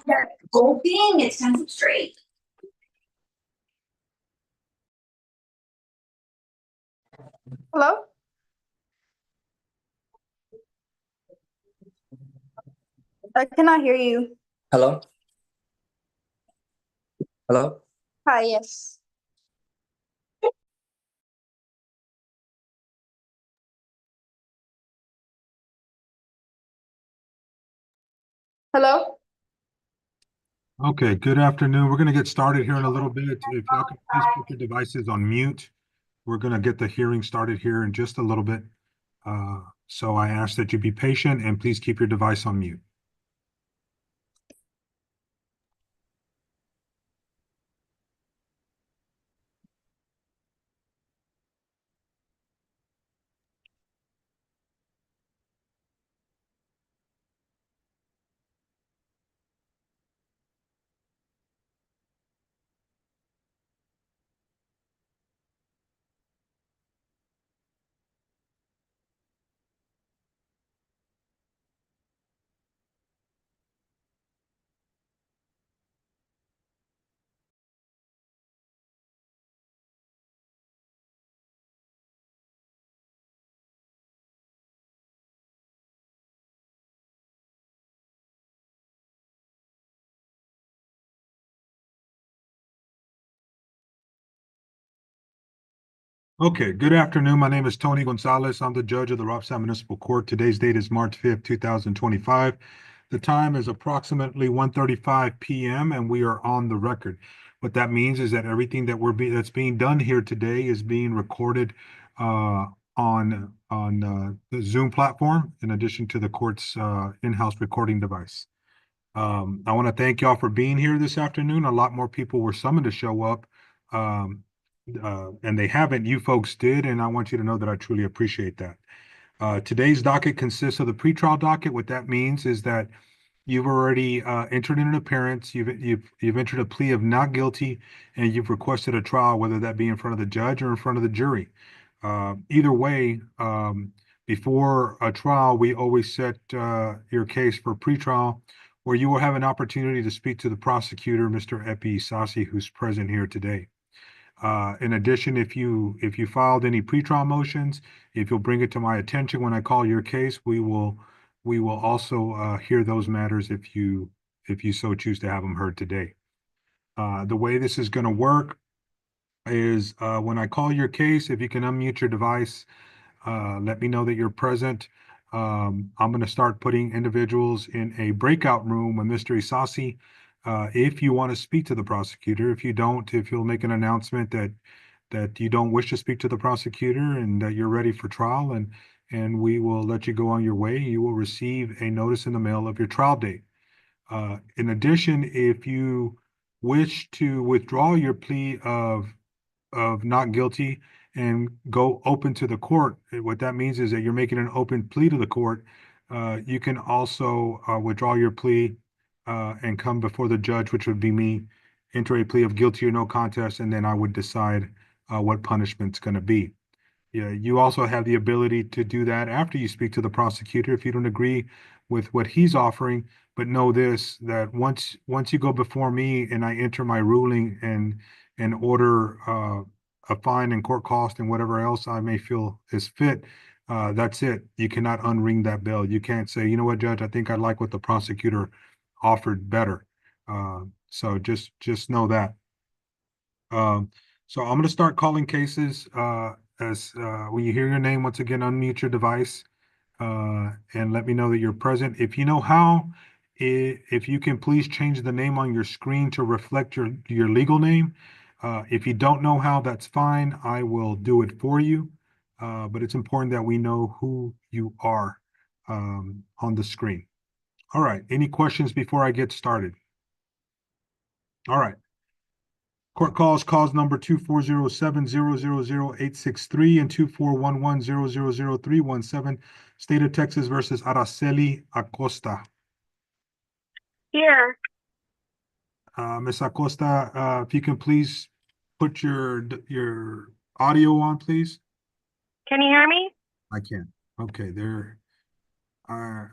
They're opening, it stands up straight. Hello? I cannot hear you. Hello? Hello? Hi, yes. Hello? Okay, good afternoon. We're going to get started here in a little bit. If y'all can please put your devices on mute. We're going to get the hearing started here in just a little bit. So I ask that you be patient and please keep your device on mute. Okay, good afternoon. My name is Tony Gonzalez. I'm the judge of the Robstown Municipal Court. Today's date is March 5th, 2025. The time is approximately 1:35 p.m. and we are on the record. What that means is that everything that's being done here today is being recorded on the Zoom platform, in addition to the court's in-house recording device. I want to thank y'all for being here this afternoon. A lot more people were summoned to show up. And they haven't, you folks did, and I want you to know that I truly appreciate that. Today's docket consists of the pretrial docket. What that means is that you've already entered in an appearance, you've entered a plea of not guilty, and you've requested a trial, whether that be in front of the judge or in front of the jury. Either way, before a trial, we always set your case for pretrial, where you will have an opportunity to speak to the prosecutor, Mr. Epi Sassi, who's present here today. In addition, if you filed any pretrial motions, if you'll bring it to my attention when I call your case, we will also hear those matters if you so choose to have them heard today. The way this is going to work is when I call your case, if you can unmute your device, let me know that you're present. I'm going to start putting individuals in a breakout room with Mr. Isasi. If you want to speak to the prosecutor, if you don't, if you'll make an announcement that you don't wish to speak to the prosecutor and that you're ready for trial, and we will let you go on your way. You will receive a notice in the mail of your trial date. In addition, if you wish to withdraw your plea of not guilty and go open to the court, what that means is that you're making an open plea to the court. You can also withdraw your plea and come before the judge, which would be me, enter a plea of guilty or no contest, and then I would decide what punishment's going to be. Yeah, you also have the ability to do that after you speak to the prosecutor if you don't agree with what he's offering. But know this, that once you go before me and I enter my ruling and order a fine and court cost and whatever else I may feel is fit, that's it. You cannot unring that bell. You can't say, you know what, Judge, I think I like what the prosecutor offered better. So just know that. So I'm going to start calling cases. As when you hear your name, once again, unmute your device and let me know that you're present. If you know how, if you can please change the name on your screen to reflect your legal name. If you don't know how, that's fine. I will do it for you. But it's important that we know who you are on the screen. All right. Any questions before I get started? All right. Court calls number 24070000863 and 24110000317, State of Texas versus Araceli Acosta. Here. Ms. Acosta, if you can please put your audio on, please. Can you hear me? I can. Okay, there. I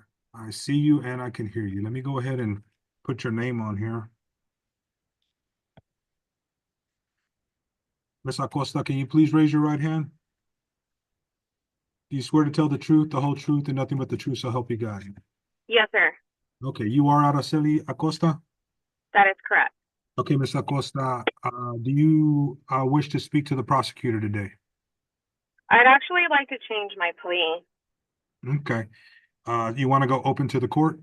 see you and I can hear you. Let me go ahead and put your name on here. Ms. Acosta, can you please raise your right hand? Do you swear to tell the truth, the whole truth, and nothing but the truth, so help you God? Yes, sir. Okay, you are Araceli Acosta? That is correct. Okay, Ms. Acosta, do you wish to speak to the prosecutor today? I'd actually like to change my plea. Okay. You want to go open to the court?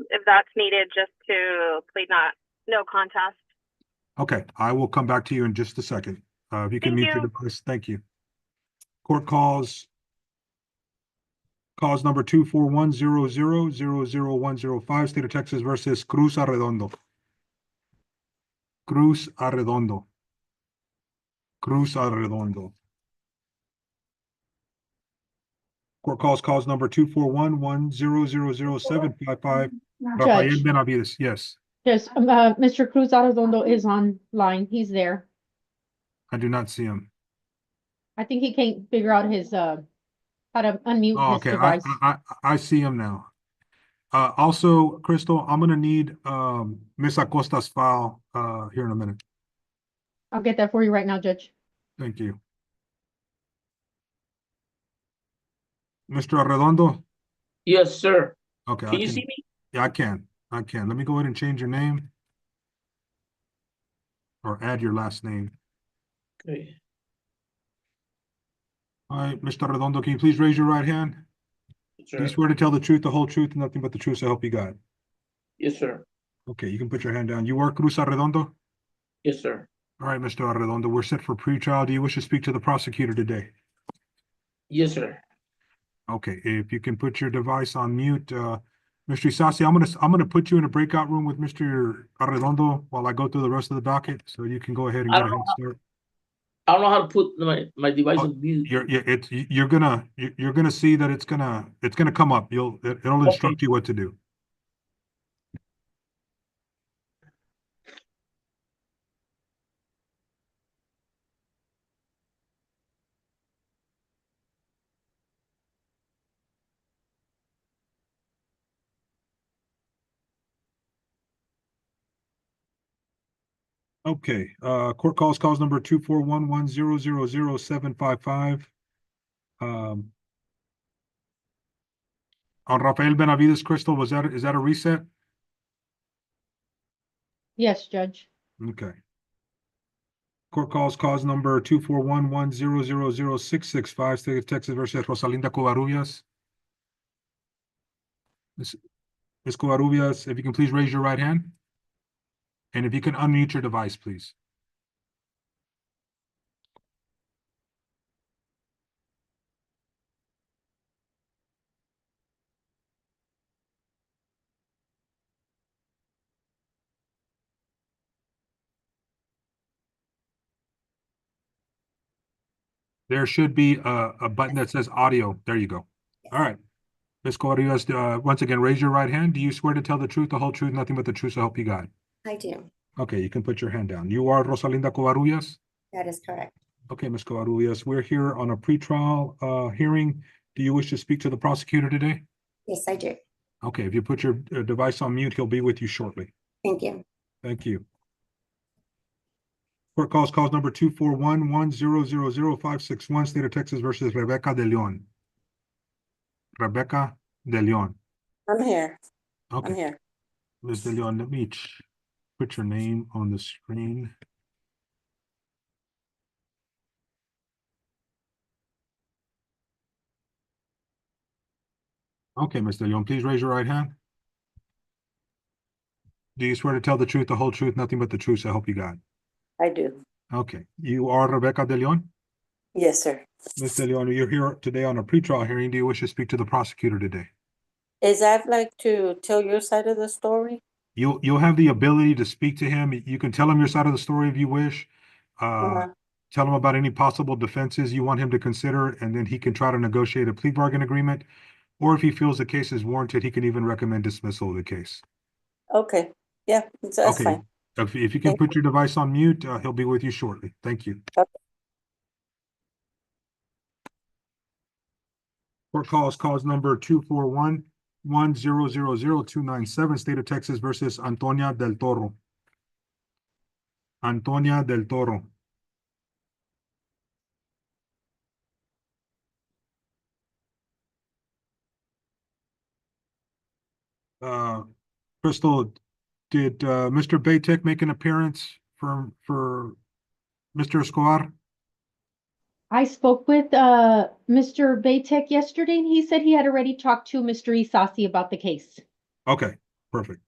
If that's needed, just to plead no contest. Okay, I will come back to you in just a second. If you can Thank mute your you. device, thank you. Court calls number 241-00-00105, State of Texas versus Cruz Arredondo. Cruz Arredondo. Cruz Arredondo. Court calls number 241-1000755. Rafael Judge. Benavides, yes. Yes, Mr. Cruz Arredondo is online. He's there. I do not see him. I think he can't figure out his, how to unmute Oh, his okay, device. I see him now. Also, Crystal, I'm gonna need Ms. Acosta's file here in a minute. I'll get that for you right now, Judge. Thank you. Mr. Arredondo? Yes, sir. Okay, Can you see me? Yeah, I can. Let me go ahead and change your name. Or add your last name. Okay. All right, Mr. Arredondo, can you please raise your right hand? Yes, Do you sir. swear to tell the truth, the whole truth, and nothing but the truth, so help you God? Yes, sir. Okay, you can put your hand down. You are Cruz Arredondo? Yes, sir. All right, Mr. Arredondo, we're set for pretrial. Do you wish to speak to the prosecutor today? Yes, sir. Okay, if you can put your device on mute, Mr. Isasi, I'm gonna put you in a breakout room with Mr. Arredondo while I go through the rest of the docket, so you can go ahead and I get a don't head start. I don't know how to put my device Oh, on mute. You're gonna see that it's gonna come up. It'll instruct you what to do. Okay, court calls number 241-1000755. On Rafael Benavides, Crystal, is that a reset? Yes, Judge. Okay. Court calls number 241-1000665, State of Texas versus Rosalinda Covarrubias. Ms. Covarrubias, if you can please raise your right hand. And if you can unmute your device, please. There should be a button that says audio. There you go. All right. Ms. Covarrubias, once again, raise your right hand. Do you swear to tell the truth, the whole truth, nothing but the truth, so help you God? I do. Okay, you can put your hand down. You are Rosalinda Covarrubias? That is correct. Okay, Ms. Covarrubias, we're here on a pretrial hearing. Do you wish to speak to the prosecutor today? Yes, I do. Okay, if you put your device on mute, he'll be with you shortly. Thank you. Thank you. Court calls number 241-1000561, State of Texas versus Rebecca De Leon. Rebecca De Leon. I'm here. I'm Okay, here. Ms. De Leon, let me put your name on the screen. Okay, Ms. De Leon, please raise your right hand. Do you swear to tell the truth, the whole truth, nothing but the truth, so help you God? I do. Okay, you are Rebecca De Leon? Yes, sir. Ms. De Leon, you're here today on a pretrial hearing. Do you wish to speak to the prosecutor today? Is that like to tell your side of the story? You'll have the ability to speak to him. You can tell him your side of the story if you wish. Uh-huh. Tell him about any possible defenses you want him to consider, and then he can try to negotiate a plea bargain agreement. Or if he feels the case is warranted, he can even recommend dismissal of the case. Okay. Yeah, that's Okay, fine. if you can Thank put your device on mute, he'll be with you shortly. Thank you. Okay. Court calls number 241 1000297, State of Texas versus Antonia del Toro. Antonia del Toro. Crystal, did Mr. Baytek make an appearance for Mr. Escobar? I spoke with Mr. Baytek yesterday, and he said he had already talked to Mr. Isasi about the case. Okay, perfect.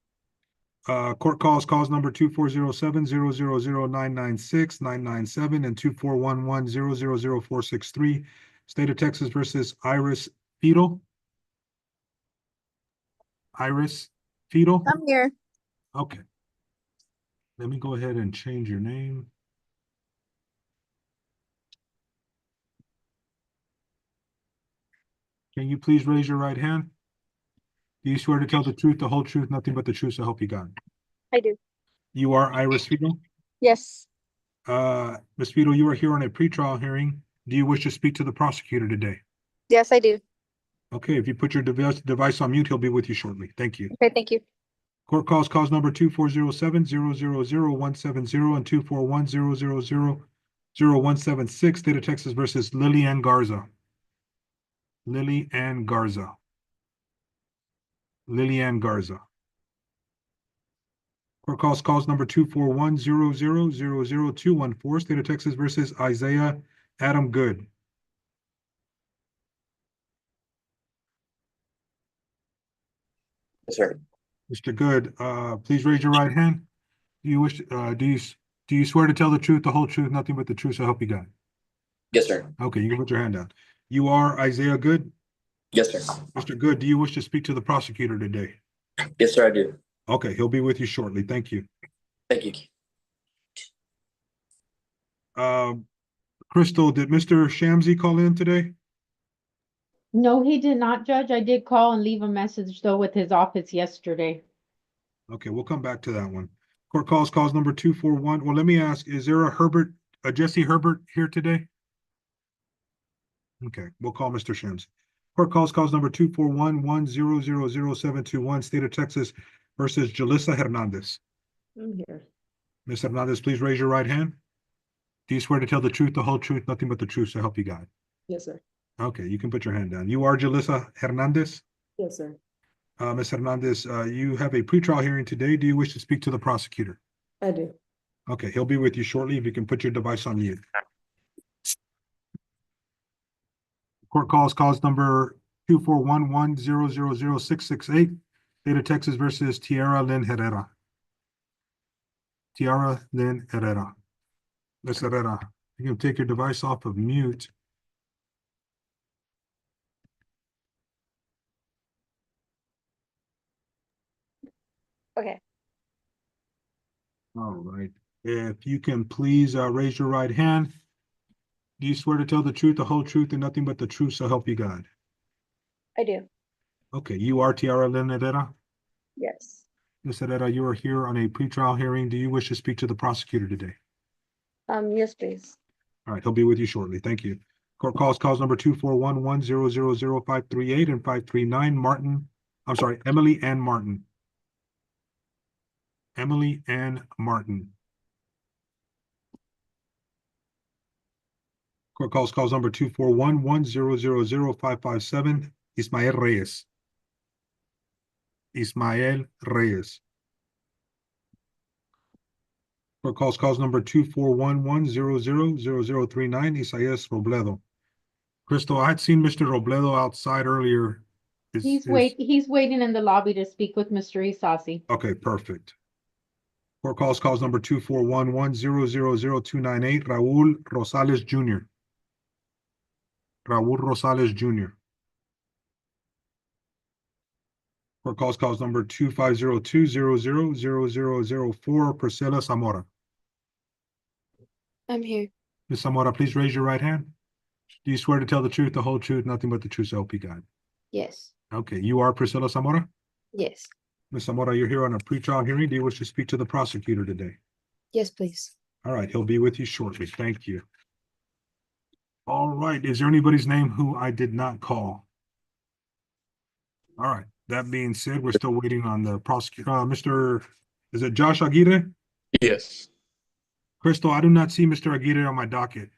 Court calls number 2407-000-996-997 and 2411-000-463. State of Texas versus Iris Fetal. Iris Fetal. I'm here. Okay. Let me go ahead and change your name. Can you please raise your right hand? Do you swear to tell the truth, the whole truth, nothing but the truth, so help you God? I do. You are Iris Fetal? Yes. Ms. Fetal, you are here on a pretrial hearing. Do you wish to speak to the prosecutor today? Yes, I do. Okay, if you put your device on mute, he'll be with you shortly. Thank you. Okay, thank you. Court calls number 2407-000-170 and 241-000-0176, State of Texas versus Lillian Garza. Lillian Garza. Lillian Garza. Court calls number 241-000-0214, State of Texas versus Isaiah Adam Good. Yes, sir. Mr. Good, please raise your right hand. Do you wish, do you swear to tell the truth, the whole truth, nothing but the truth, so help you God? Yes, sir. Okay, you can put your hand down. You are Isaiah Good? Yes, sir. Mr. Good, do you wish to speak to the prosecutor today? Yes, sir, I do. Okay, he'll be with you shortly. Thank you. Thank you. Crystal, did Mr. Shamsi call in today? No, he did not, Judge. I did call and leave a message, though, with his office yesterday. Okay, we'll come back to that one. Court calls number 241. Well, let me ask, is there a Jesse Herbert here today? Okay, we'll call Mr. Shams. Court calls number 241-1000721, State of Texas versus Jalissa Hernandez. I'm here. Ms. Hernandez, please raise your right hand. Do you swear to tell the truth, the whole truth, nothing but the truth, so help you God? Yes, sir. Okay, you can put your hand down. You are Jalissa Hernandez? Yes, sir. Ms. Hernandez, you have a pretrial hearing today. Do you wish to speak to the prosecutor? I do. Okay, he'll be with you shortly. If you can put your device on mute. Court calls number 241-1000668, State of Texas versus Tiara Lynn Herrera. Tiara Lynn Herrera. Ms. Herrera, you can take your device off of mute. Okay. All right. If you can please raise your right hand. Do you swear to tell the truth, the whole truth, and nothing but the truth, so help you God? I do. Okay, you are Tiara Lynn Herrera? Yes. Ms. Herrera, you are here on a pretrial hearing. Do you wish to speak to the prosecutor today? Yes, please. All right, he'll be with you shortly. Thank you. Court calls number 241-1000538 and 539, Emily Ann Martin. Emily Ann Martin. Court calls number 241-1000557, Ismael Reyes. Ismael Reyes. Court calls number 241-1000039, Isaias Robledo. Crystal, I had seen Mr. Robledo outside earlier. He's waiting in the lobby to speak with Mr. Isasi. Okay, perfect. Court calls number 241-1000298, Raul Rosales Jr. Raul Rosales Jr. Court calls number 2502-000004, Priscilla Zamora. I'm here. Ms. Zamora, please raise your right hand. Do you swear to tell the truth, the whole truth, nothing but the truth, so help you God? Yes. Okay, you are Priscilla Zamora? Yes. Ms. Zamora, you're here on a pretrial hearing. Do you wish to speak to the prosecutor today? Yes, please. All right, he'll be with you shortly. Thank you. All right, is there anybody's name who I did not call? All right, That being said, we're still waiting on the prosecutor, is it Josh Aguirre? Yes. Crystal, I do not see Mr. Aguirre on my docket.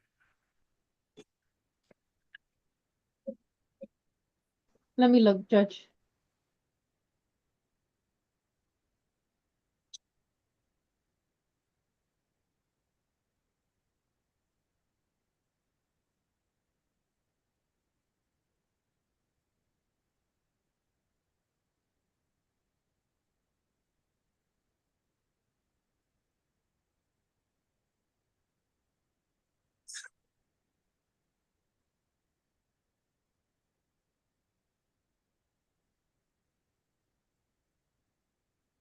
Let me look, Judge.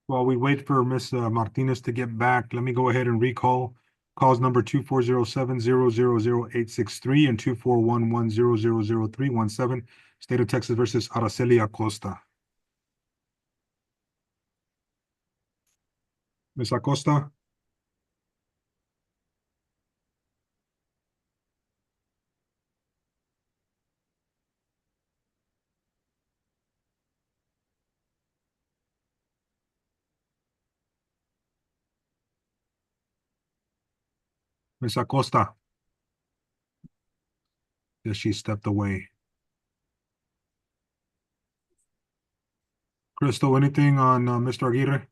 While we wait for Ms. Martinez to get back, let me go ahead and recall calls number 2407-000-863 and 2411-000-317, State of Texas versus Araceli Acosta. Ms. Acosta? Ms. Acosta? Yes, she stepped away. Crystal, anything on Mr. Aguirre?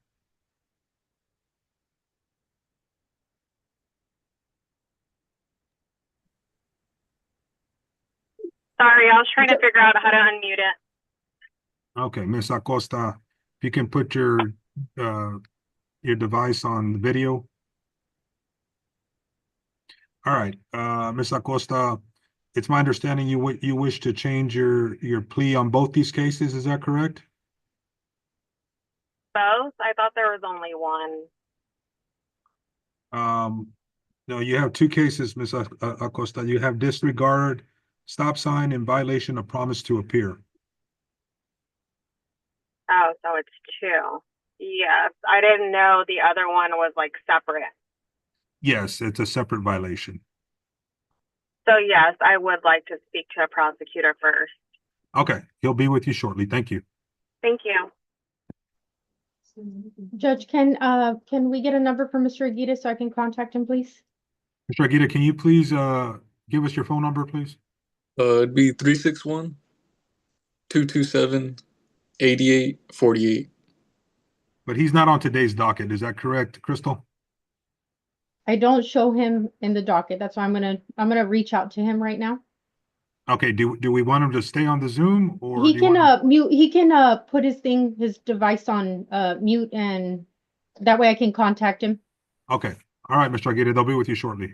Sorry, I was trying to figure out how to unmute it. Okay, Ms. Acosta, if you can put your device on video. All right, Ms. Acosta, it's my understanding you wish to change your plea on both these cases, is that correct? Both? I thought there was only one. No, you have two cases, Ms. Acosta. You have disregard, stop sign, and violation of promise to appear. Oh, so it's two. Yes, I didn't know the other one was like separate. Yes, it's a separate violation. So yes, I would like to speak to a prosecutor first. Okay, he'll be with you shortly. Thank you. Thank you. Judge, can we get a number for Mr. Aguirre so I can contact him, please? Mr. Aguirre, can you please give us your phone number, please? It'd be 361-227-8848. But he's not on today's docket. Is that correct, Crystal? I don't show him in the docket. That's why I'm gonna reach out to him right now. Okay, do we want him to stay on the Zoom or He do you can want mute, he can put his device on mute, and that way I can contact him. Okay, all right, Mr. Aguirre, they'll be with you shortly.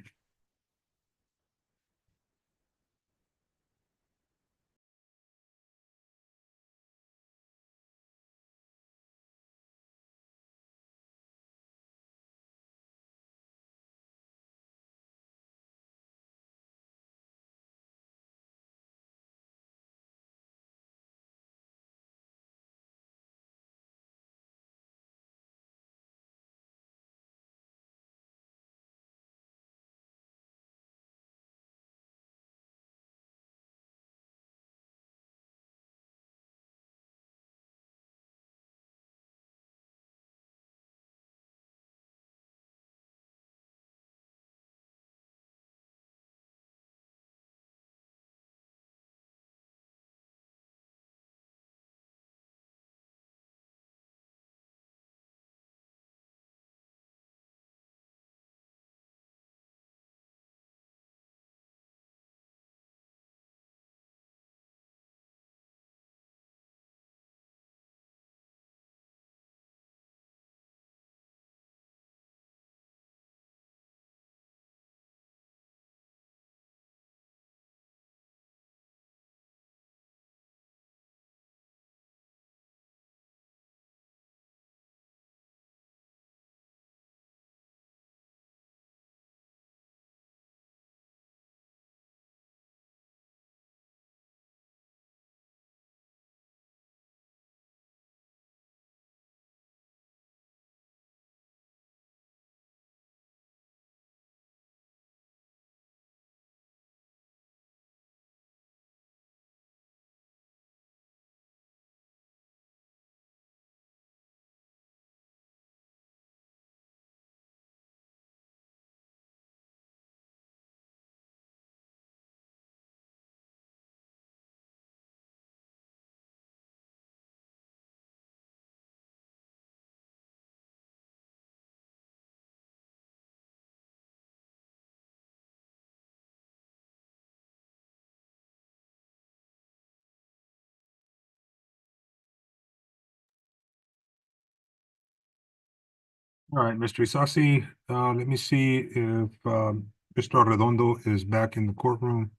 All right, Mr. Isasi, let me see if Mr. Arredondo is back in the courtroom.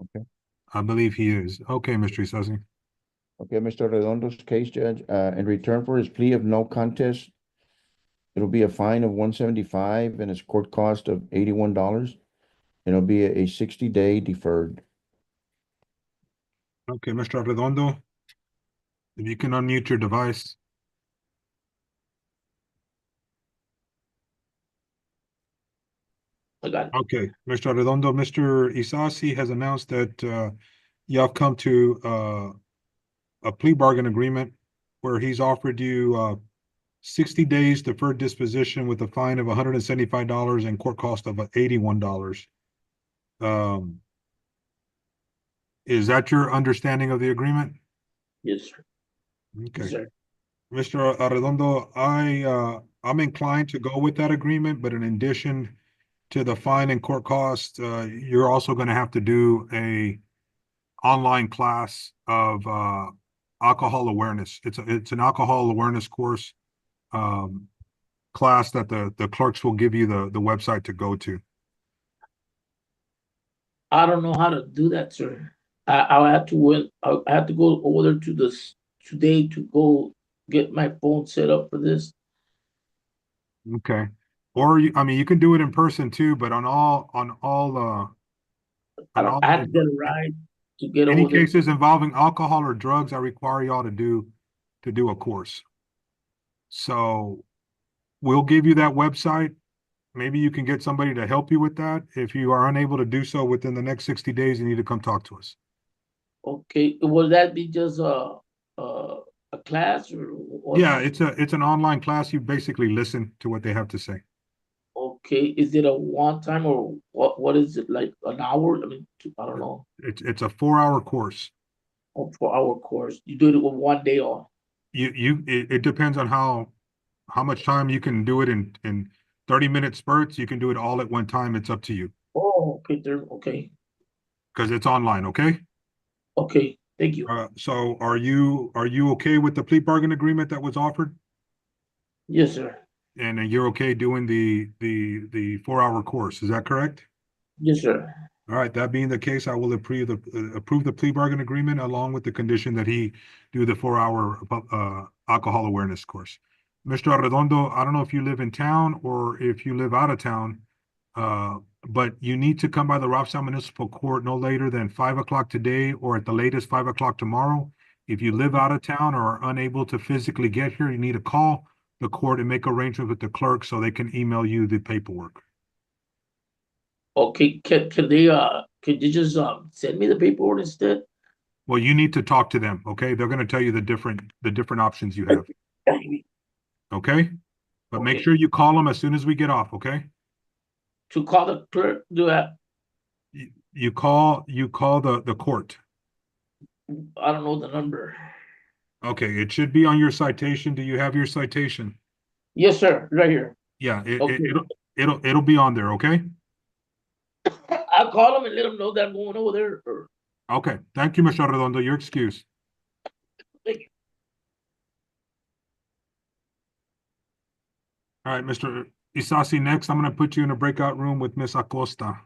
Okay. I believe he is. Okay, Mr. Isasi. Okay, Mr. Redondo's case, Judge, in return for his plea of no contest, it'll be a fine of 175 and his court cost of $81. And it'll be a 60-day deferred. Okay, Mr. Arredondo, if you can unmute your device. I got it. Okay, Mr. Arredondo, Mr. Isasi has announced that you have come to a plea bargain agreement where he's offered you 60 days deferred disposition with a fine of $175 and court cost of $81. Is that your understanding of the agreement? Yes, sir. Yes, Okay, sir. Mr. Arredondo, I'm inclined to go with that agreement, but in addition to the fine and court cost, you're also going to have to do a online class of alcohol awareness. It's an alcohol awareness course class that the clerks will give you the website to go to. I don't know how to do that, sir. I had to win. I had to go over there to this today to go get my phone set up for this. Okay. Or I mean, you can do it in person too, but I on don't. all I had to get a ride to get any over there. cases involving alcohol or drugs, I require y'all to do a course. So we'll give you that website. Maybe you can get somebody to help you with that. If you are unable to do so within the next 60 days, you need to come talk to us. Okay, will that be just a class or what? Yeah, it's an online class. You basically listen to what they have to say. Okay, is it a one time or what? What is it like an hour? I mean, I don't know. It's a 4-hour course. Or 4 hour course. You do it with one day off. It depends on how much time you can do it in 30-minute spurts. You can do it all at one time. It's up to you Oh, okay, there. Okay, because it's online. Okay. okay. Thank you. So are you okay with the plea bargain agreement that was offered? Yes, sir. And you're okay doing the 4-hour course? Is that correct? Yes, sir. All right. That being the case, I will approve the plea bargain agreement along with the condition that he do the 4-hour alcohol awareness course. Mr. Arredondo, I don't know if you live in town or if you live out of town, but you need to come by the Robstown Municipal Court no later than 5 o'clock today or at the latest 5 o'clock tomorrow. If you live out of town or are unable to physically get here, you need to call the court and make arrangements with the clerk so they can email you the paperwork. Okay, can you just send me the paperwork instead? Well, you need to talk to them, okay? They're gonna tell you the different options you have, okay? But make Okay. sure you call them as soon as we get off, okay? To call the clerk, do that. You call the court. I don't know the number. Okay, it should be on your citation. Do you have your citation? Yes, sir. Right here. Yeah, Okay. it'll be on there, okay? I'll call them and let them know that I'm going over there. Or, Okay, thank you, Mr. Redondo. Your excuse. thank you. All right, Mr. Isasi, next, I'm gonna put you in a breakout room with Miss Acosta.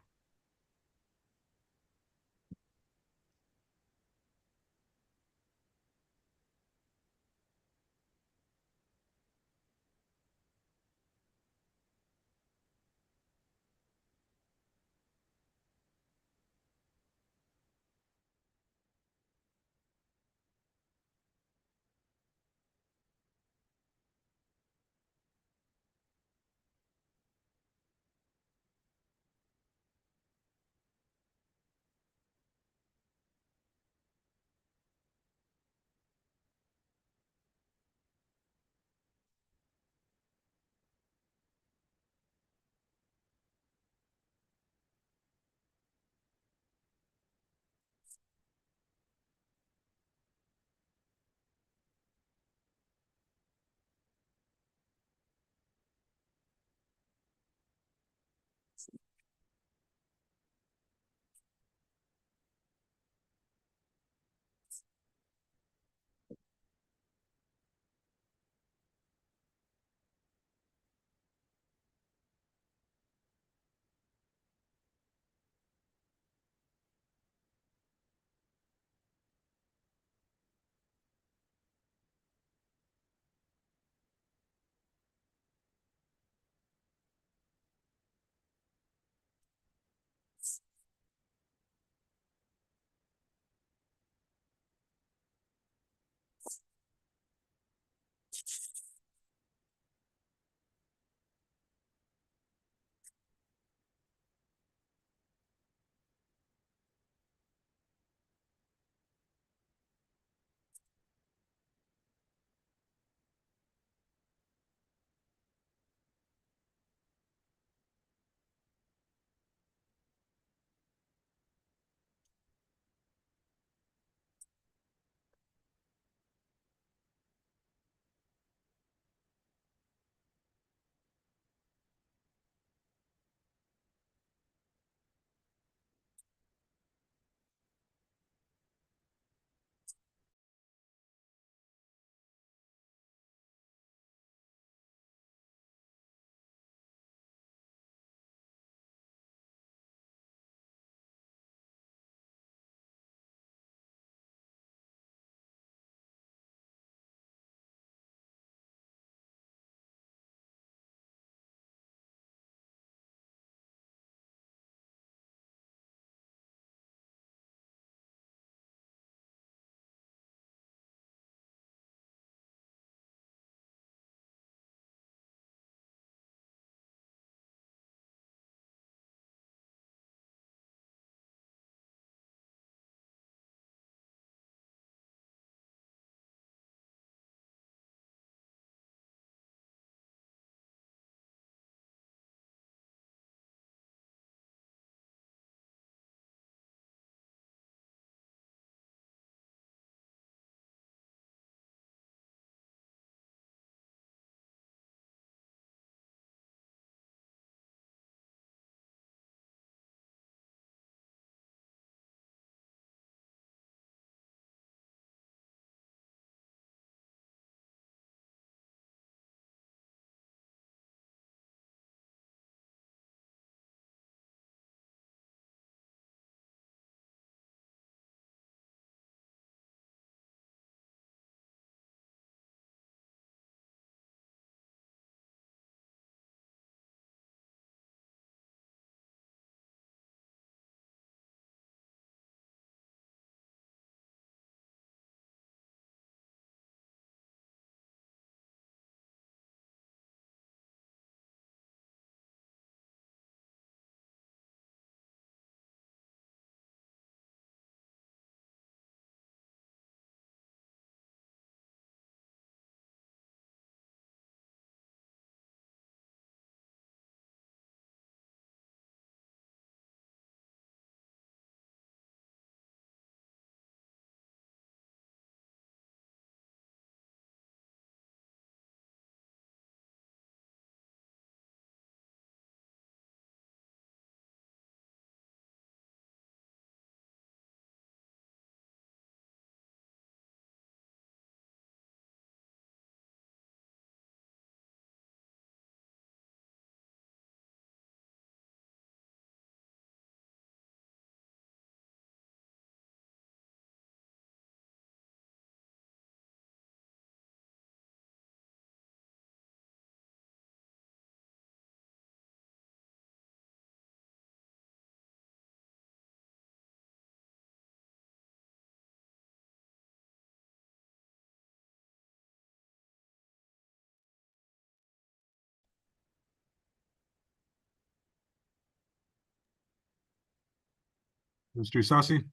Mr. Isasi?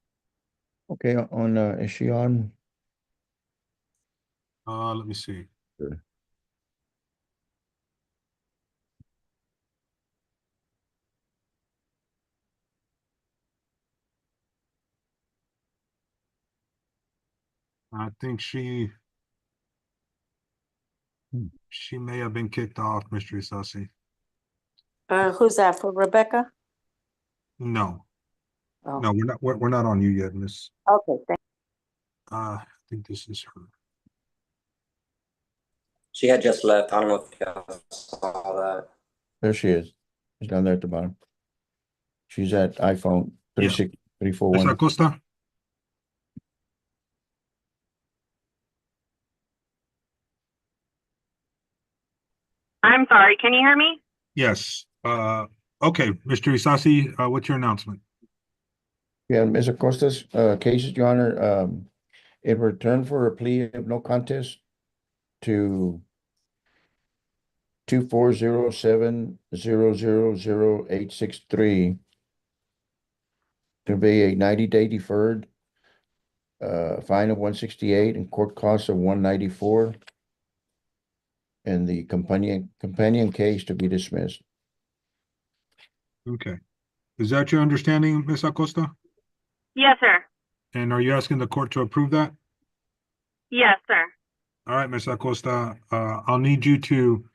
Okay, on, is she on? Let me see. Sure. I think she may have been kicked off, Mr. Isasi. Who's that, for Rebecca? No, Oh, no, we're not on you yet, Miss. okay, thank. I think this is her. She had just left. I don't know if y'all saw that. There she is. She's down there at the bottom. She's at iPhone Yeah. 36341. Ms. Acosta? I'm sorry, can you hear me? Yes. Okay, Mr. Isasi, what's your announcement? Yeah, Ms. Acosta's, cases, Your Honor, in return for a plea of no contest to 24070000863, to be a 90-day deferred, fine of 168 and court costs of 194, and the companion case to be dismissed. Okay. Is that your understanding, Ms. Acosta? Yes, sir. And are you asking the court to approve that? Yes, sir. All right, Ms. Acosta, I'll need you to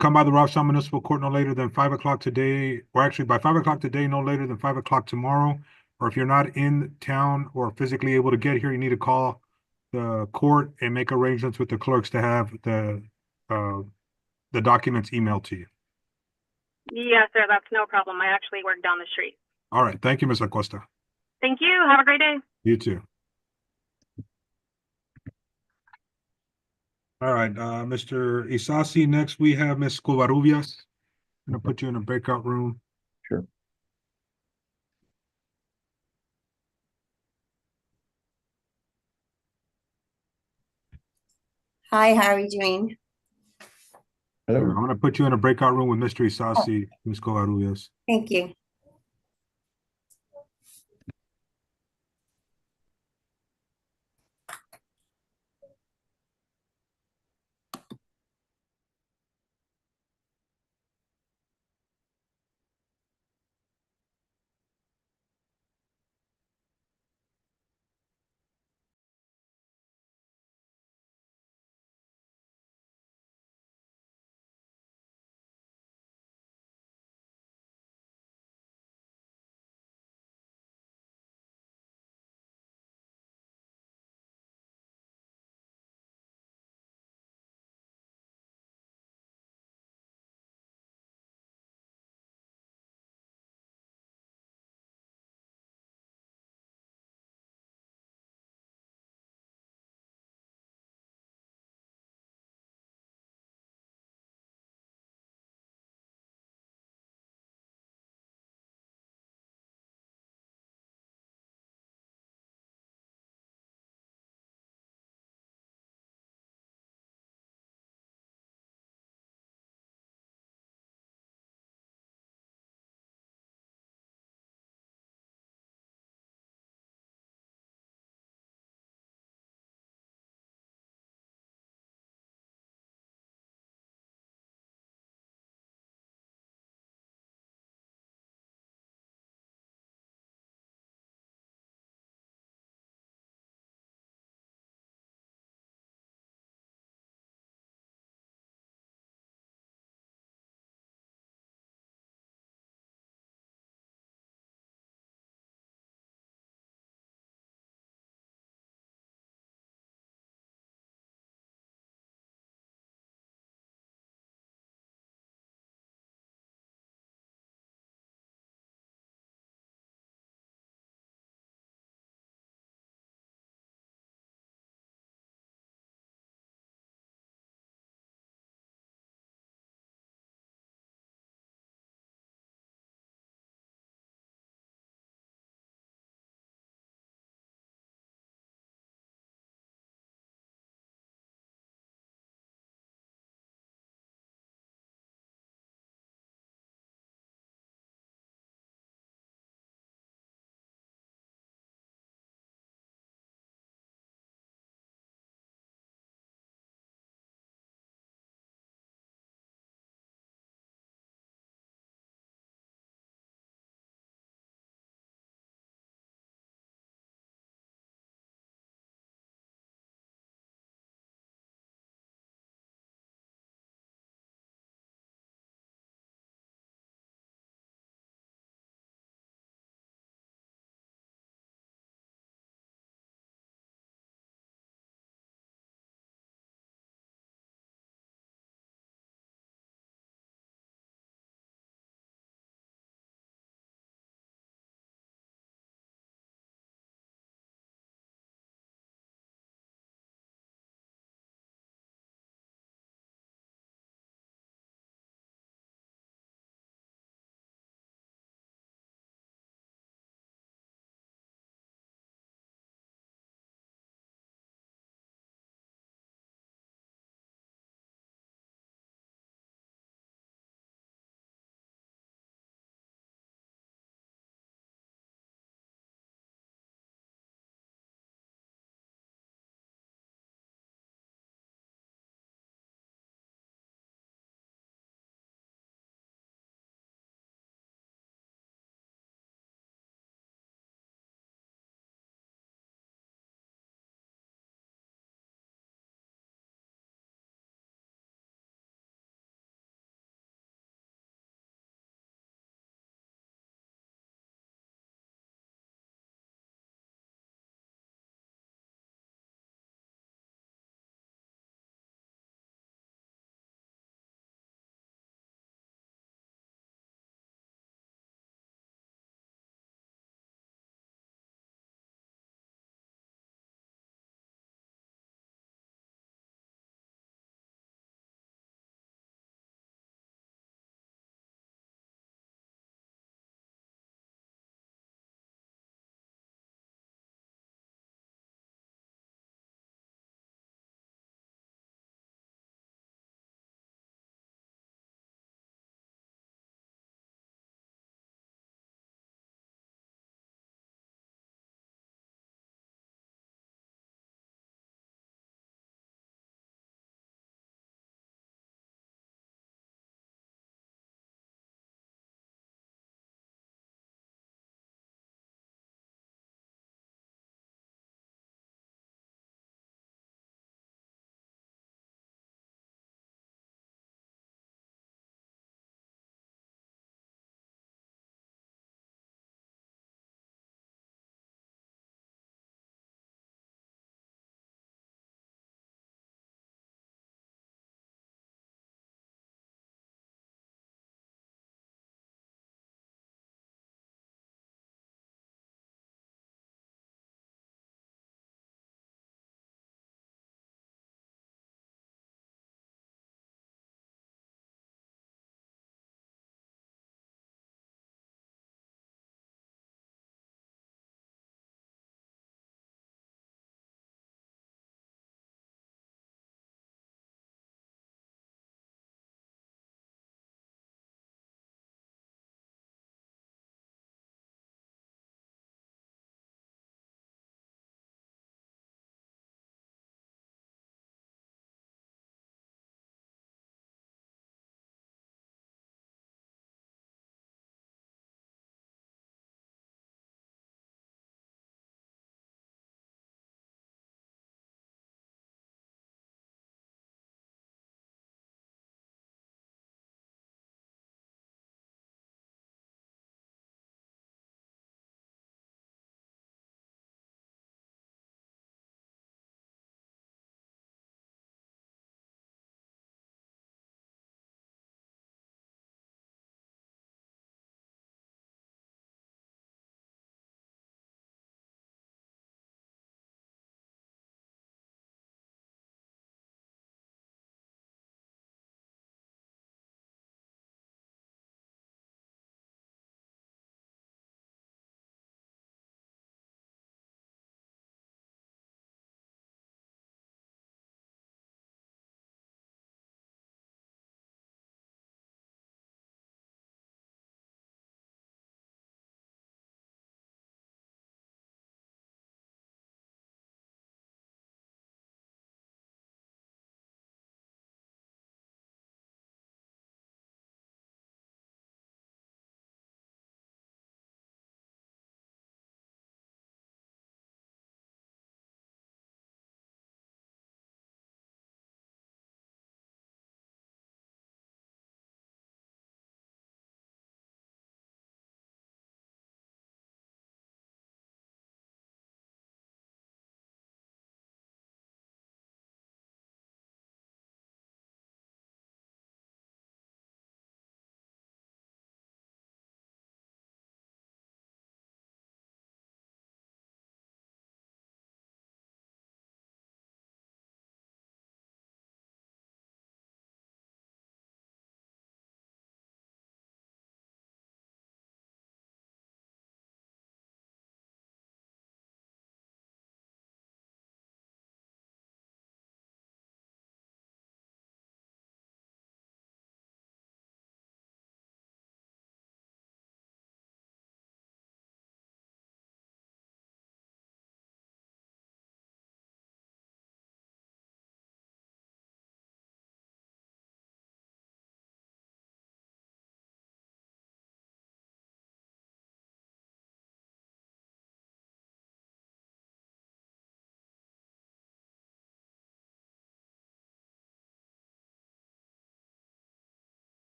come by the Robstown Municipal Court no later than 5 o'clock today, or actually by 5 o'clock today, no later than 5 o'clock tomorrow. Or if you're not in town or physically able to get here, you need to call the court and make arrangements with the clerks to have the documents emailed to you. Yes, sir. That's no problem. I actually work down the street. All right, thank you, Ms. Acosta. Thank you. Have a great day. You too. All right, Mr. Isasi, next we have Ms. Covarrubias. I'm gonna put you in a breakout room. Sure. Hi, how are you doing? I'm Hello. gonna put you in a breakout room with Mr. Isasi, Ms. Covarrubias. Thank you.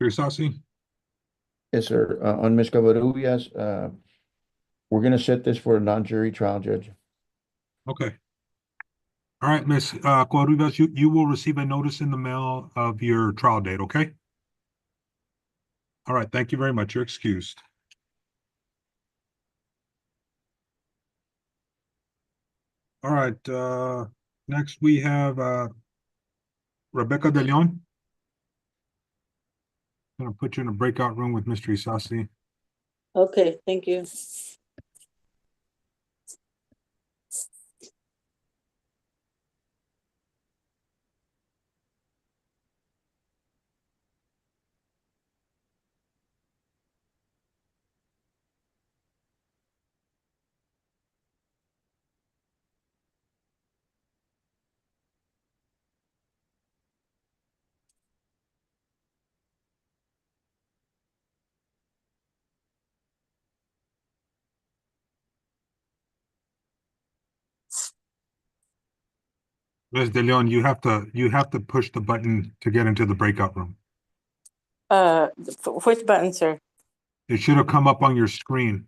Isasi? Yes, sir. On Ms. Covarrubias, we're gonna set this for a non-jury trial, Judge. Okay. All right, Ms. Covarrubias, you will receive a notice in the mail of your trial date, okay? All right, thank you very much. You're excused. All right, next we have Rebecca De Leon. I'm gonna put you in a breakout room with Mr. Isasi. Okay, thank you. Ms. De Leon, you have to push the button to get into the breakout room. Which button, sir? It should have come up on your screen.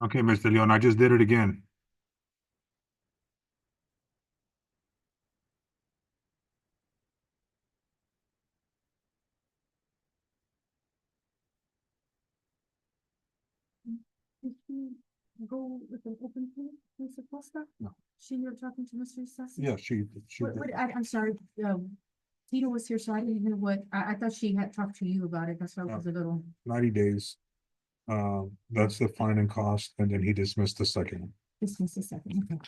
Okay, Ms. De Leon, I just did it again. Did she go with an open phone, Mr. Costa? No. She, you're talking to Mr. Sassi? Yeah, she What, I'm sorry, Tito was here, so I didn't hear what, I thought she had talked to you about it, that's why I was a little. 90 days. That's the fine and cost, and then he dismissed the second one. Just a second, okay.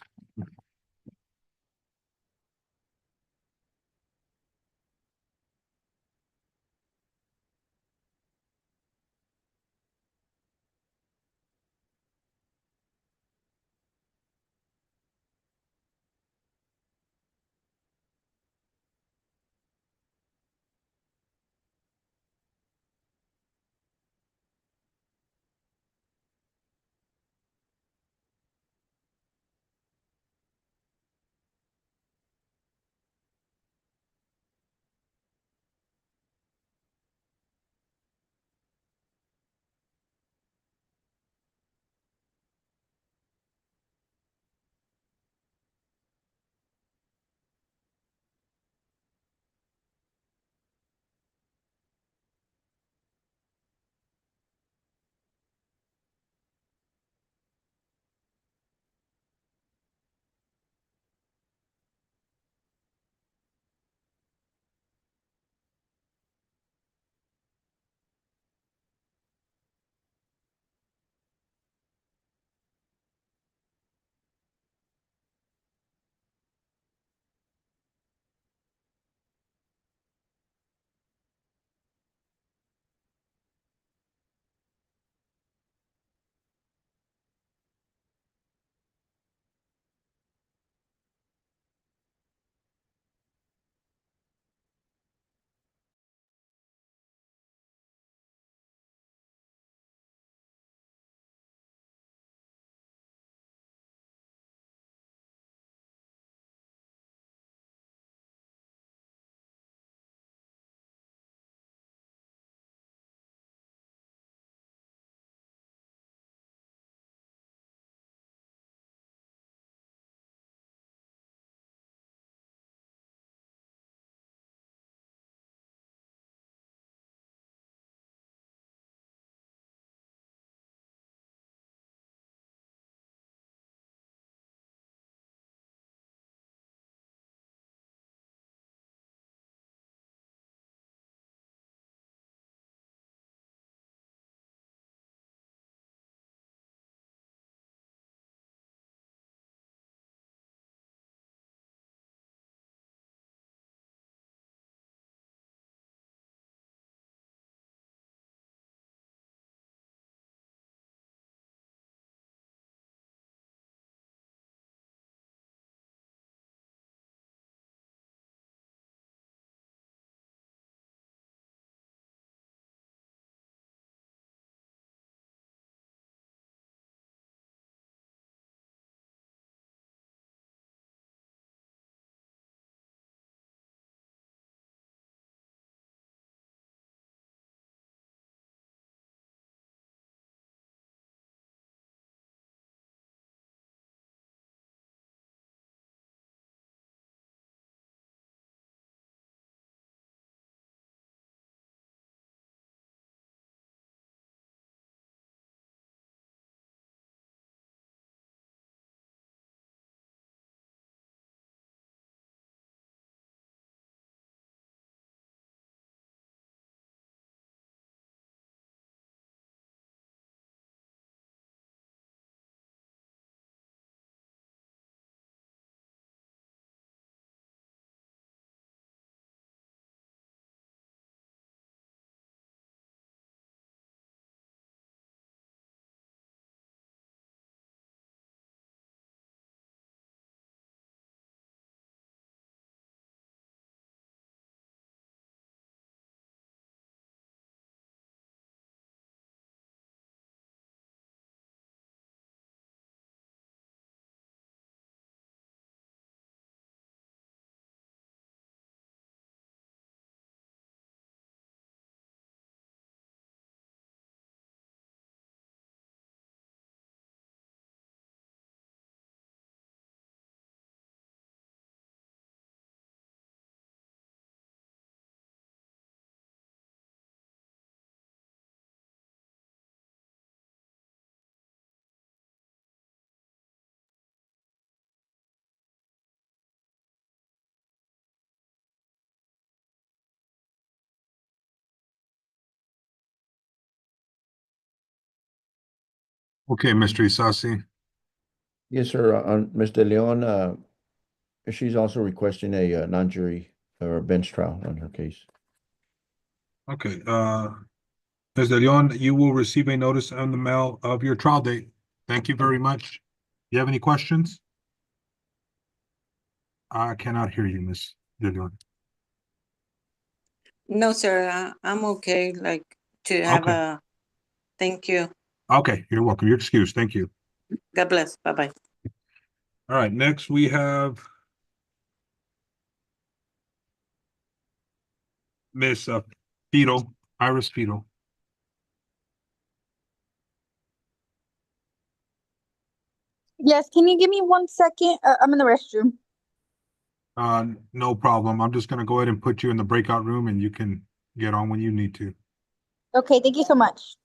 Okay, Mr. Isasi. Yes, sir. On Ms. De Leon, she's also requesting a non-jury or a bench trial on her case. Okay, Ms. De Leon, you will receive a notice on the mail of your trial date. Thank you very much. You have any questions? I cannot hear you, Ms. De Leon. No, sir, I'm okay, like, to have Okay. a, thank you. Okay, you're welcome. You're excused. Thank you. God bless. Bye-bye. All right, next we have Miss Fido, Iris Fido. Yes, can you give me 1 second? I'm in the restroom. No problem. I'm just gonna go ahead and put you in the breakout room and you can get on when you need to. Okay, thank you so much.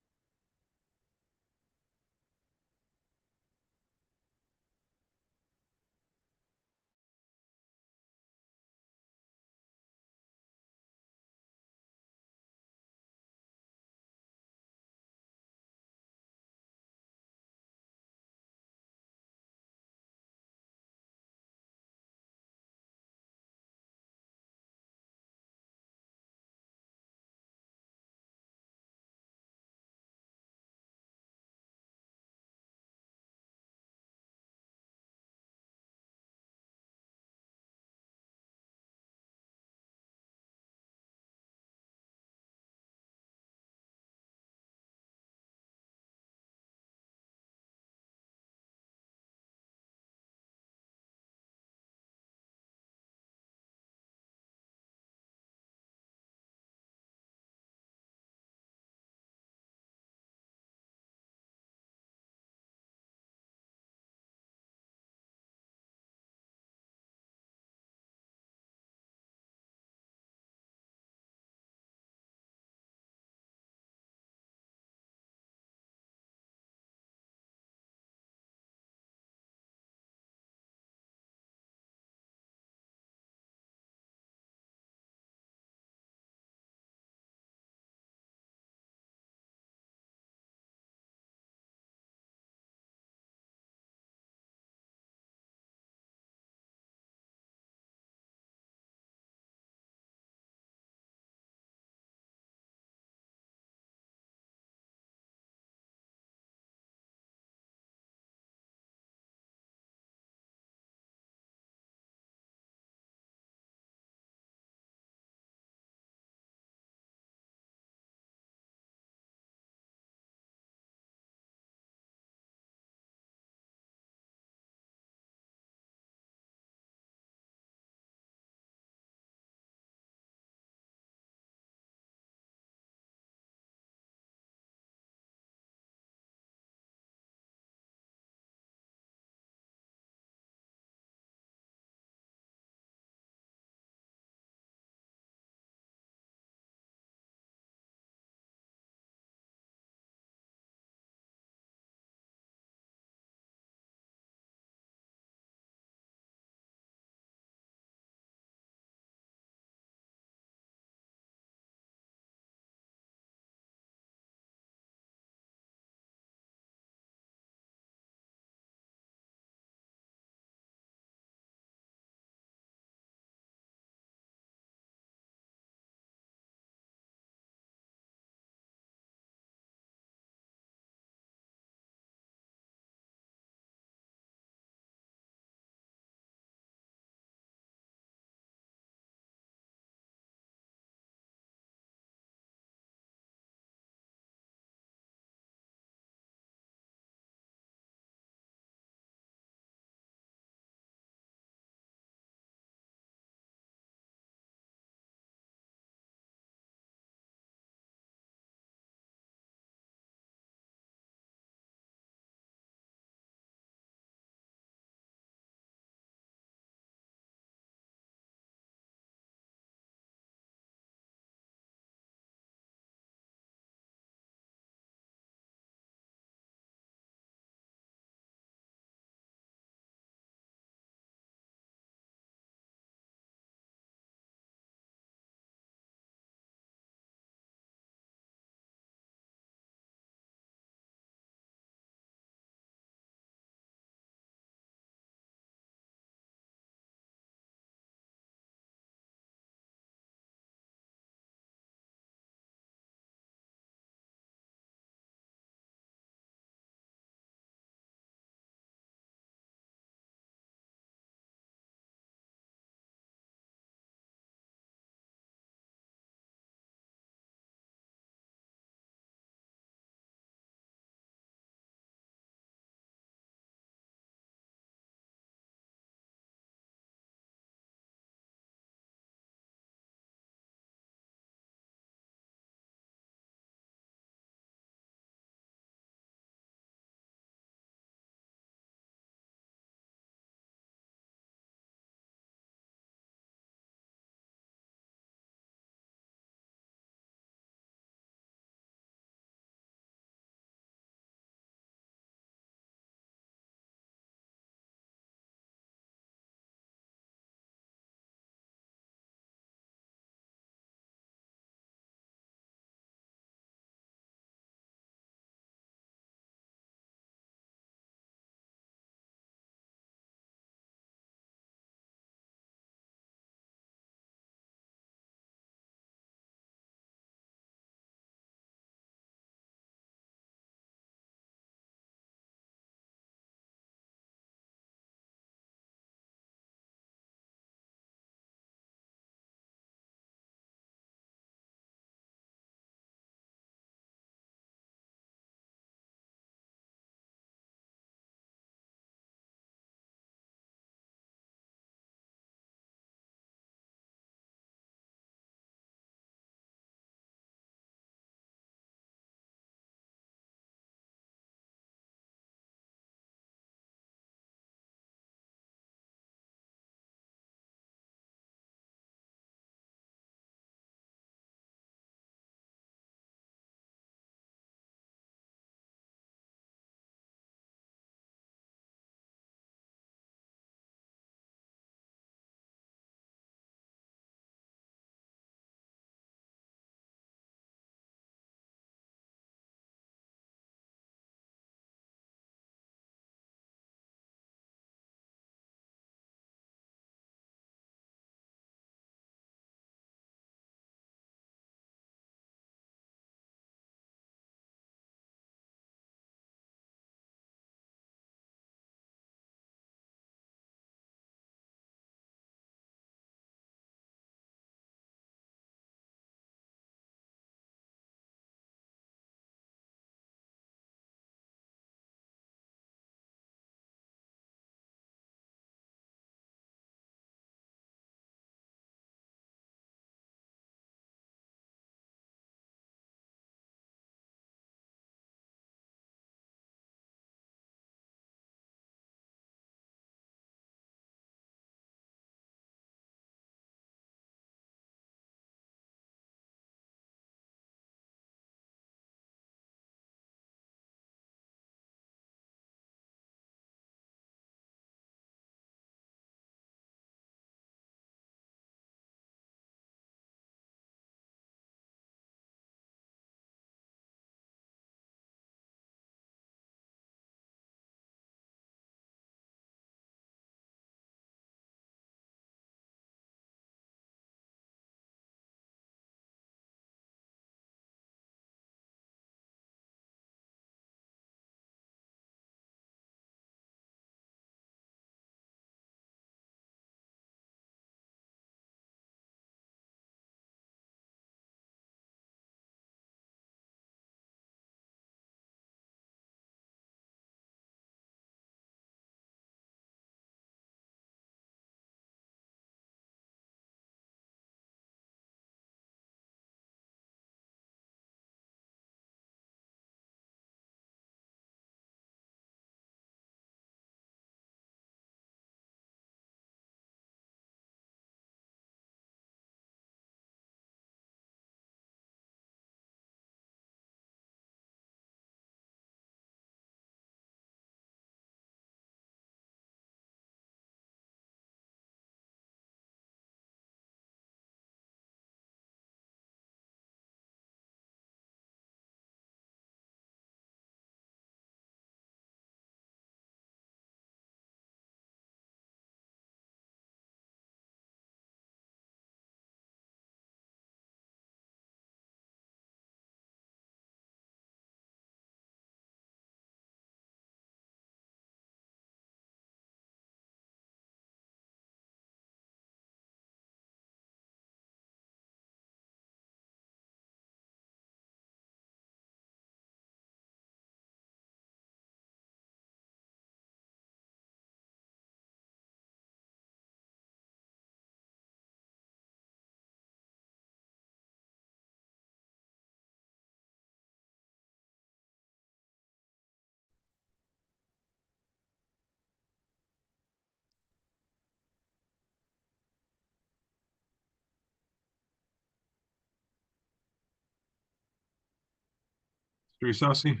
Mr. Isasi?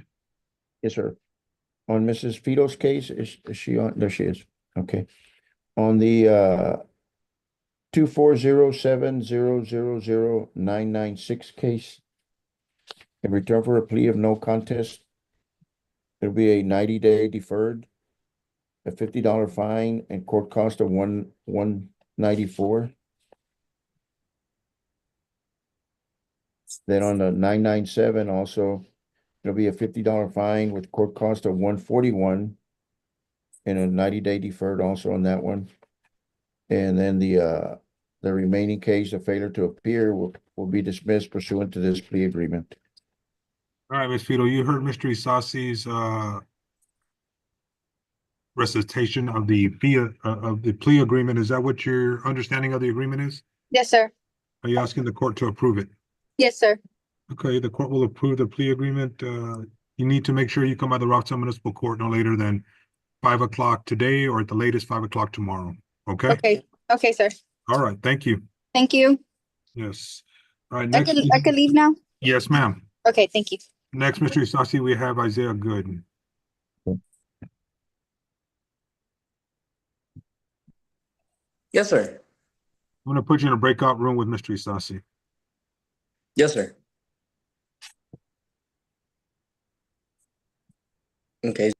Yes, sir. On Mrs. Fido's case, is she on? There she is. Okay. On the 24070000996 case, in return for a plea of no contest, it'll be a 90-day deferred, a $50 fine, and court cost of 194. Then on the 997 also, it'll be a $50 fine with court cost of 141 and a 90-day deferred also on that one. And then the remaining case, the failure to appear, will be dismissed pursuant to this plea agreement. All right, Ms. Fido, you heard Mr. Isasi's recitation of the plea agreement. Is that what your understanding of the agreement is? Yes, sir. Are you asking the court to approve it? Yes, sir. Okay, the court will approve the plea agreement. You need to make sure you come by the Rocktown Municipal Court no later than 5 o'clock today, or at the latest 5 o'clock tomorrow. Okay? Okay. Okay, sir. All right, thank you. Thank you. Yes. All right, I next. could leave now? Yes, ma'am. Okay, thank you. Next, Mr. Isasi, we have Isaiah Good. Yes, sir. I'm gonna put you in a breakout room with Mr. Isasi. Yes, sir. Okay.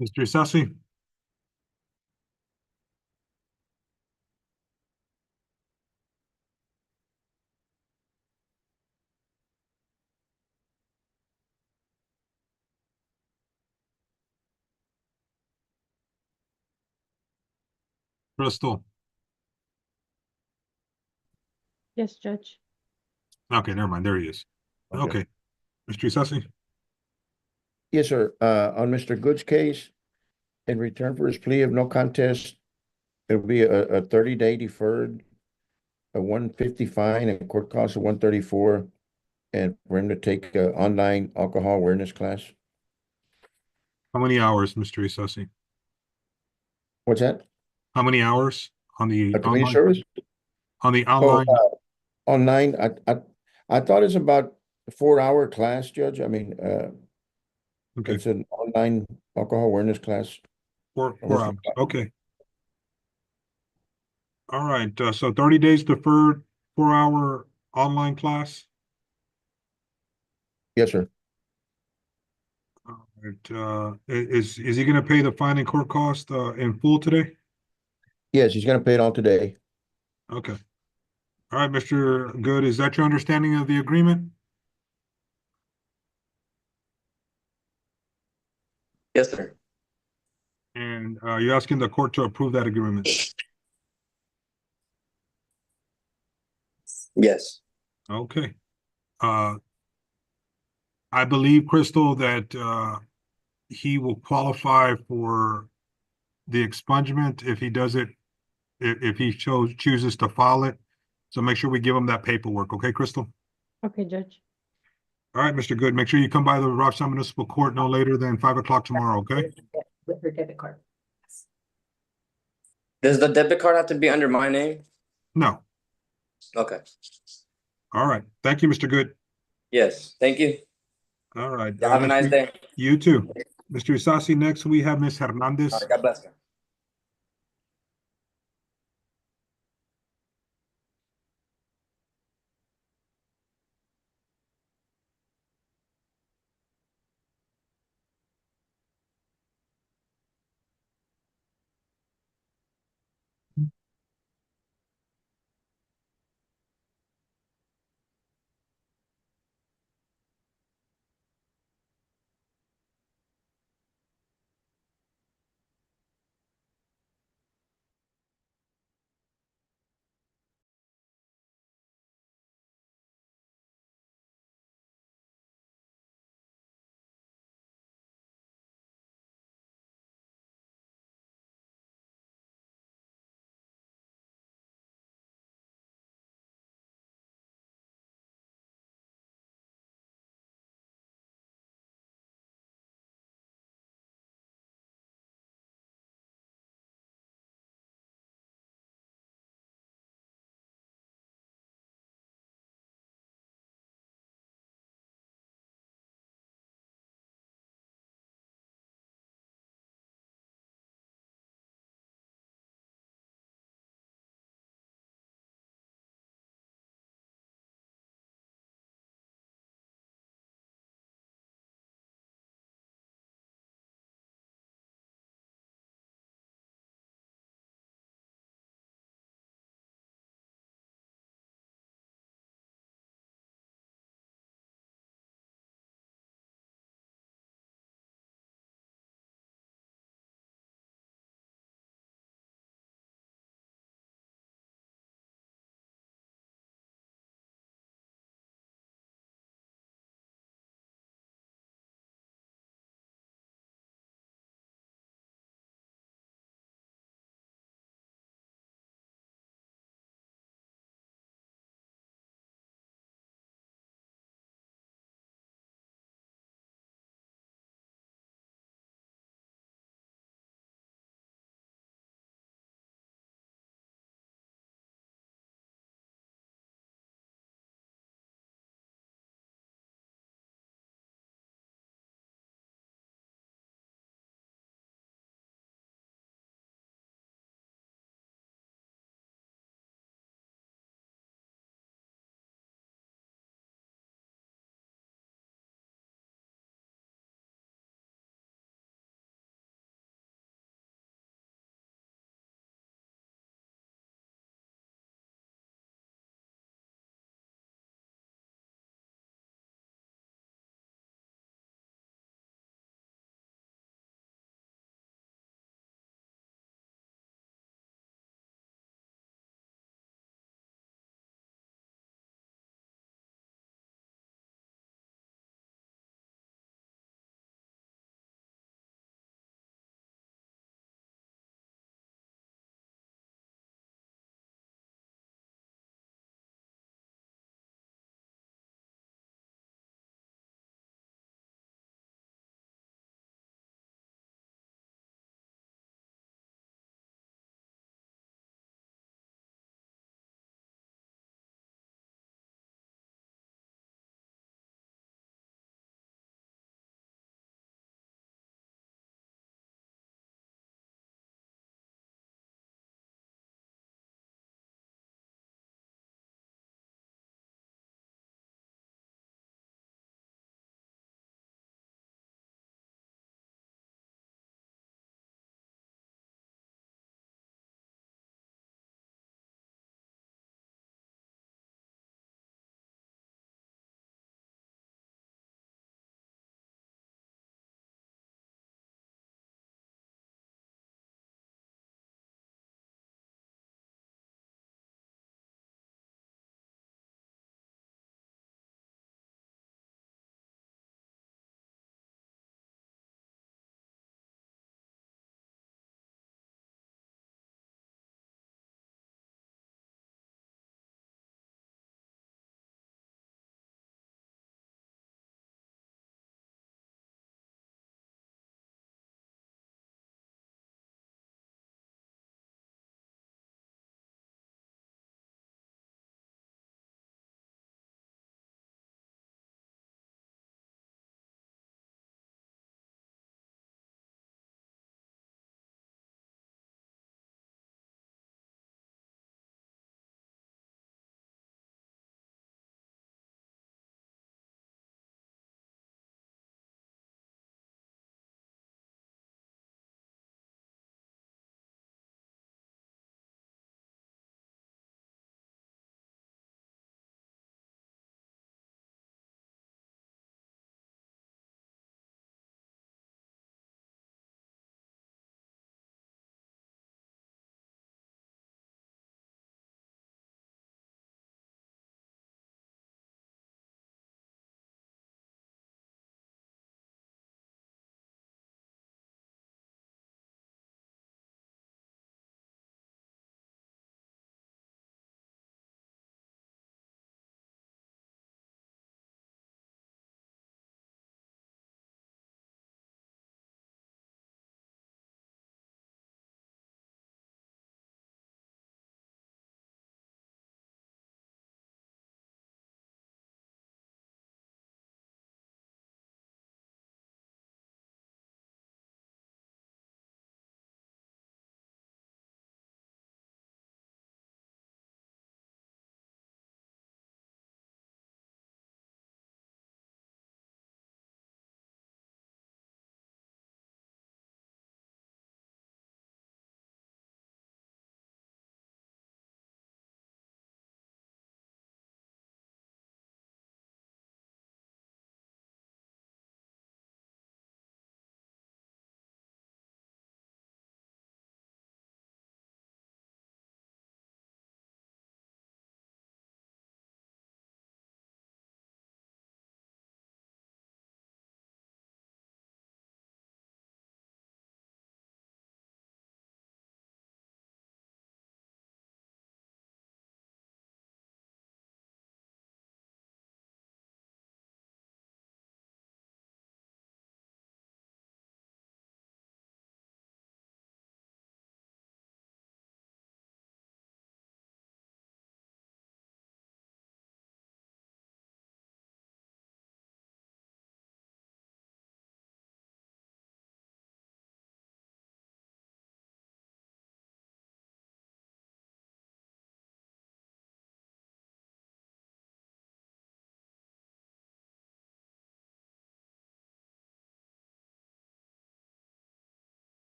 Mr. Isasi? Crystal? Yes, Judge. Okay, never mind. There he is. Okay. Mr. Isasi? Yes, sir. On Mr. Good's case, in return for his plea of no contest, it'll be a 30-day deferred, a 150 fine, and court costs of 134, and for him to take a online alcohol awareness class. How many hours, Mr. Isasi? What's that? How many hours on the A community online? service? On the Oh, online? online, I thought it's about a 4-hour class, Judge. I mean, Okay, it's an online alcohol awareness class. 4 almost hours. like- Okay. All right, so 30 days deferred, 4-hour online class. Yes, sir. All right, is he gonna pay the fine and court cost in full today? Yes, he's gonna pay it all today. Okay. All right, Mr. Good, is that your understanding of the agreement? Yes, sir. And you're asking the court to approve that agreement? Yes. Okay. Uh, I believe, Crystal, that he will qualify for the expungement if he does it, if he chooses to file it. So make sure we give him that paperwork, okay, Crystal? Okay, Judge. All right, Mr. Good, make sure you come by the Robstown Municipal Court no later than 5 o'clock tomorrow, okay? With her debit card. Does the debit card have to be under my name? No. Okay. All right. Thank you, Mr. Good. Yes. Thank you. All right. Y'all have a nice day. You too. Mr. Isasi, next we have Ms. Hernandez. All right, God bless you.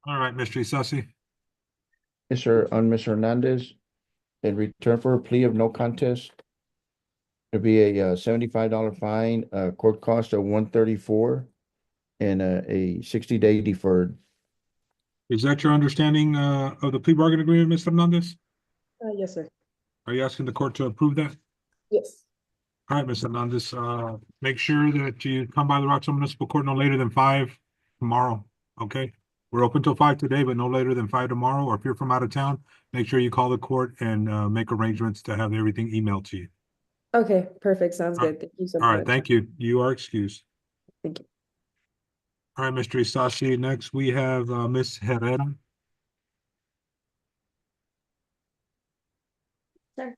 All right, Mr. Isasi. Yes, sir. On Ms. Hernandez, in return for a plea of no contest, there'd be a $75 fine, court cost of 134, and a 60-day deferred. Is that your understanding of the plea bargain agreement, Ms. Hernandez? Yes, sir. Are you asking the court to approve that? Yes. All right, Ms. Hernandez, make sure that you come by the Roxanne Municipal Court no later than 5 tomorrow, okay? We're open till 5 today, but no later than 5 tomorrow, or if you're from out of town, make sure you call the court and make arrangements to have everything emailed to you. Okay, perfect. Sounds All good. Thank you so All right, much. thank you. You are excused. Thank you. All right, Mr. Isasi, next we have Ms. Herrera. Sir.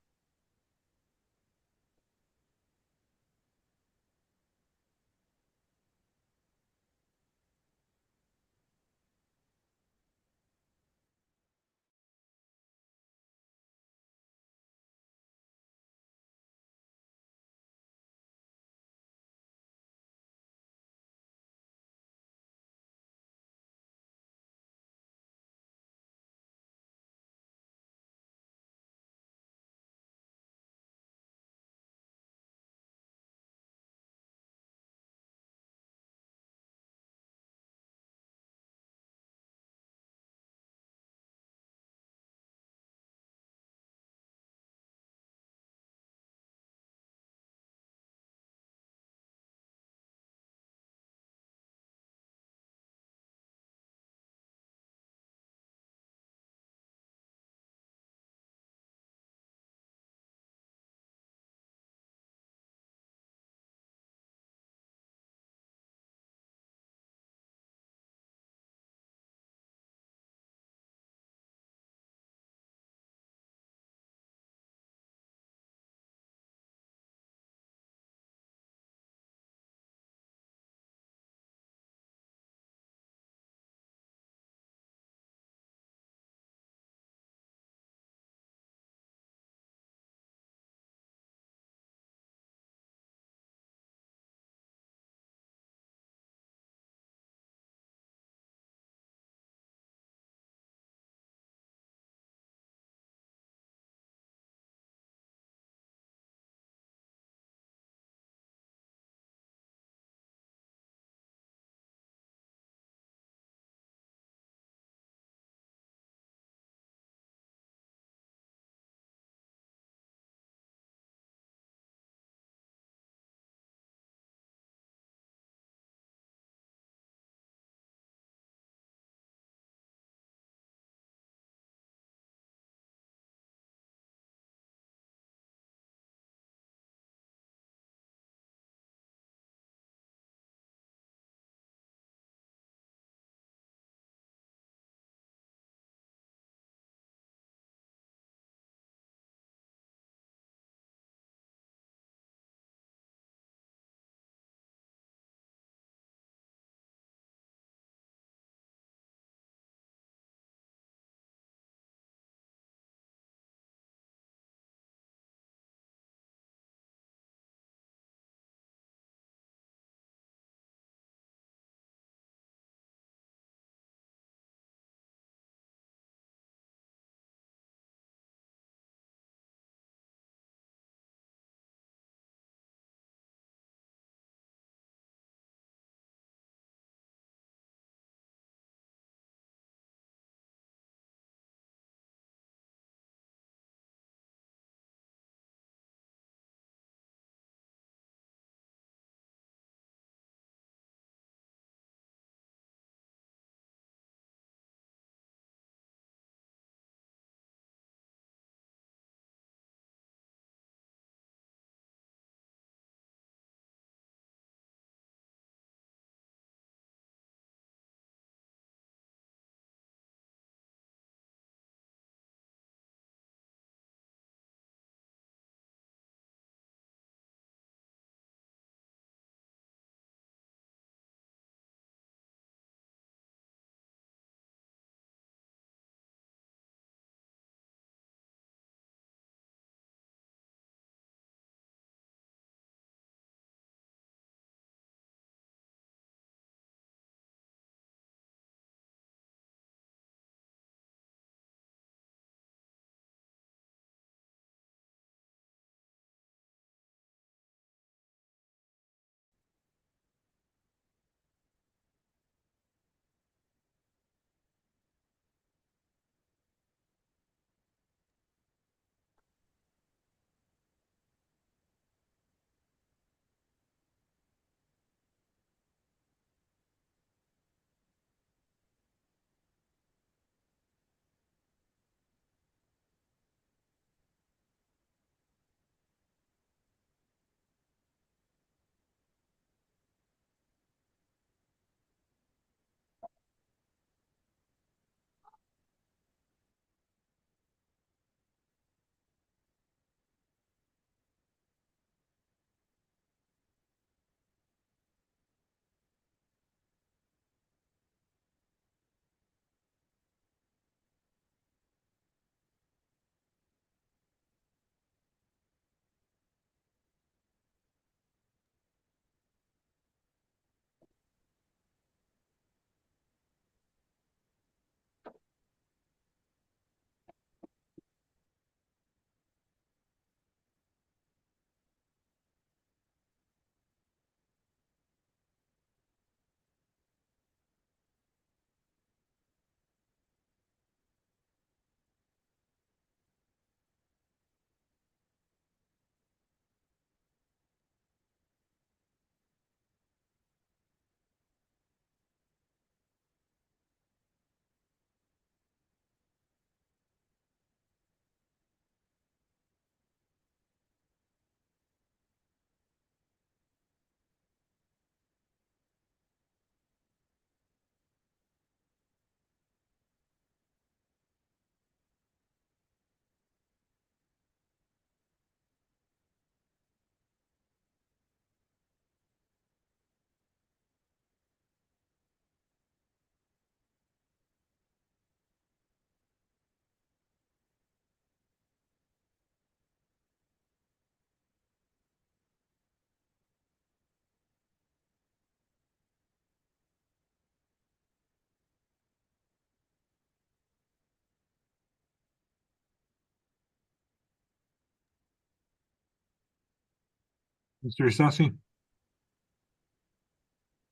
Mr. Isasi?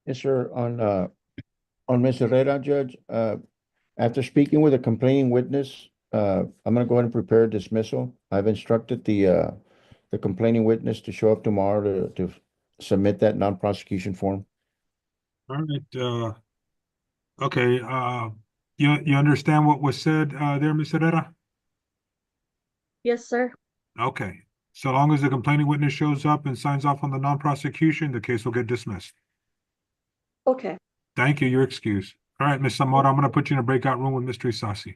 Yes, sir. On Ms. Herrera, Judge, after speaking with a complaining witness, I'm gonna go ahead and prepare a dismissal. I've instructed the complaining witness to show up tomorrow to submit that non-prosecution form. All right, okay, you understand what was said, there, Ms. Herrera? Yes, sir. Okay, so long as the complaining witness shows up and signs off on the non-prosecution, the case will get dismissed. Okay. Thank you, your excuse. All right, Ms. Zamora, I'm gonna put you in a breakout room with Mr. Isasi.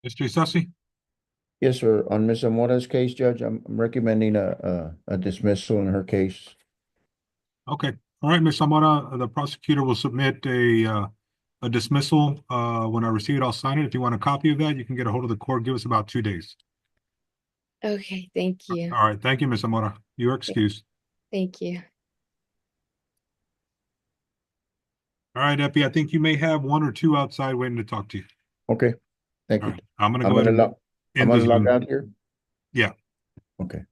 Mr. Isasi? Yes, sir. On Ms. Zamora's case, Judge, I'm recommending a dismissal in her case. Okay, all right, Ms. Zamora, the prosecutor will submit a dismissal. When I receive it, I'll sign it. If you want a copy of that, you can get a hold of the court. Give us about 2 days. Okay, thank you. All right, thank you, Ms. Zamora. You're excused. Thank you. All right, Epi, I think you may have 1 or 2 outside waiting to talk to you. Okay, thank All you. right, I'm gonna I'm go ahead gonna and log, I'm end the gonna log Zoom. out here. Yeah. Okay.